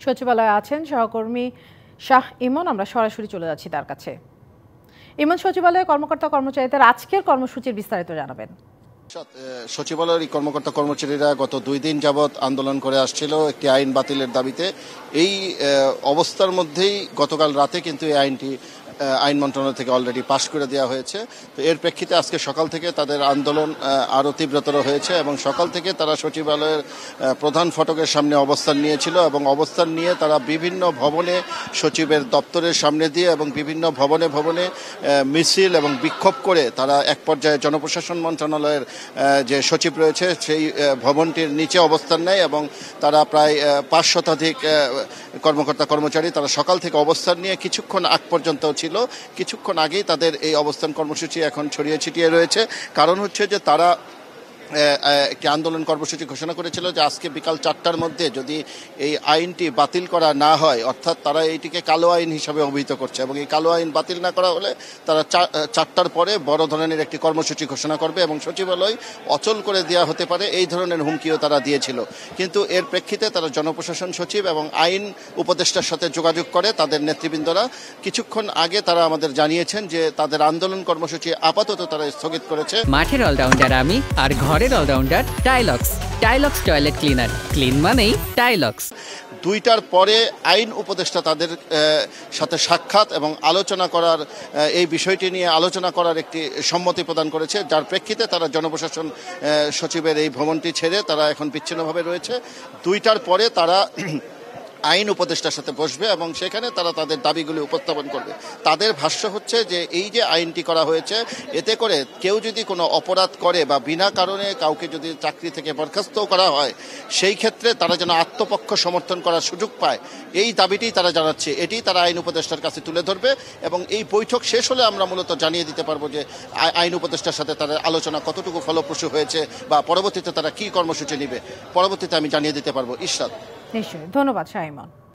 সচিবালয়ে আছেন সহকর্মী শাহ ইমন। আমরা সরাসরি চলে যাচ্ছি তার কাছে। ইমন, সচিবালয়ে কর্মকর্তা কর্মচারীদের আজকের কর্মসূচির বিস্তারিত জানাবেন। সচিবালয়ের কর্মকর্তা কর্মচারীরা গত 2 দিন যাবৎ আন্দোলন করে আসছিল একটি আইন বাতিলের দাবিতে। এই অবস্থার মধ্যেই গতকাল রাতে কিন্তু এই আইনটি আইন মন্ত্রণালয় থেকে অলরেডি পাশ করে দেওয়া হয়েছে। তো এর প্রেক্ষিতে আজকে সকাল থেকে তাদের আন্দোলন আরও তীব্রতর হয়েছে এবং সকাল থেকে তারা সচিবালয়ের প্রধান ফটকের সামনে অবস্থান নিয়েছিল এবং অবস্থান নিয়ে তারা বিভিন্ন ভবনে, সচিবের দপ্তরের সামনে দিয়ে এবং বিভিন্ন ভবনে ভবনে মিছিল এবং বিক্ষোভ করে তারা এক পর্যায়ে জনপ্রশাসন মন্ত্রণালয়ের যে সচিব রয়েছে সেই ভবনটির নিচে অবস্থান নেয় এবং তারা প্রায় 5 শতাধিক কর্মকর্তা কর্মচারী তারা সকাল থেকে অবস্থান নিয়ে কিছুক্ষণ আগ পর্যন্ত ছিল। কিছুক্ষণ আগেই তাদের এই অবস্থান কর্মসূচি এখন ছড়িয়ে ছিটিয়ে রয়েছে। কারণ হচ্ছে যে তারা একটি আন্দোলন কর্মসূচি ঘোষণা করেছিল যে আজকে বিকাল 4টার মধ্যে যদি এই আইনটি বাতিল করা না হয়, অর্থাৎ তারা এইটিকে কালো আইন হিসাবে অভিহিত করছে এবং এই কালো আইন বাতিল না করা হলে তারা 4টার পরে বড় ধরনের একটি কর্মসূচি ঘোষণা করবে এবং সচিবালয় অচল করে দেওয়া হতে পারে, এই ধরনের হুমকিও তারা দিয়েছিল। কিন্তু এর প্রেক্ষিতে তারা জনপ্রশাসন সচিব এবং আইন উপদেষ্টার সাথে যোগাযোগ করে তাদের নেতৃবৃন্দরা। কিছুক্ষণ আগে তারা আমাদের জানিয়েছেন যে তাদের আন্দোলন কর্মসূচি আপাতত তারা স্থগিত করেছে। মাঠের অলরাউন্ডার আমি আর ঘরের all rounder Taillux. Taillux toilet cleaner, clean মানেই টাইলক্স। 2টার পরে আইন উপদেষ্টা তাদের সাথে সাক্ষাৎ এবং আলোচনা করার এই বিষয়টি নিয়ে আলোচনা করার একটি সম্মতি প্রদান করেছে, যার প্রেক্ষিতে তারা জনপ্রশাসন সচিবের এই ভবনটি ছেড়ে তারা এখন বিচ্ছিন্নভাবে রয়েছে। 2টার পরে তারা আইন উপদেষ্টার সাথে বসবে এবং সেখানে তারা তাদের দাবিগুলি উপস্থাপন করবে। তাদের ভাষ্য হচ্ছে যে এই যে আইনটি করা হয়েছে, এতে করে কেউ যদি কোনো অপরাধ করে বা বিনা কারণে কাউকে যদি চাকরি থেকে বরখাস্ত করা হয়, সেই ক্ষেত্রে তারা যেন আত্মপক্ষ সমর্থন করার সুযোগ পায়, এই দাবিটি তারা জানাচ্ছে। এটি তারা আইন উপদেষ্টার কাছে তুলে ধরবে এবং এই বৈঠক শেষ হলে আমরা মূলত জানিয়ে দিতে পারবো যে আইন উপদেষ্টার সাথে তাদের আলোচনা কতটুকু ফলপ্রসূ হয়েছে বা পরবর্তীতে তারা কী কর্মসূচি নেবে। পরবর্তীতে আমি জানিয়ে দিতে পারবো। ইশরাত। নিশ্চয়ই, ধন্যবাদ শাহ ইমন।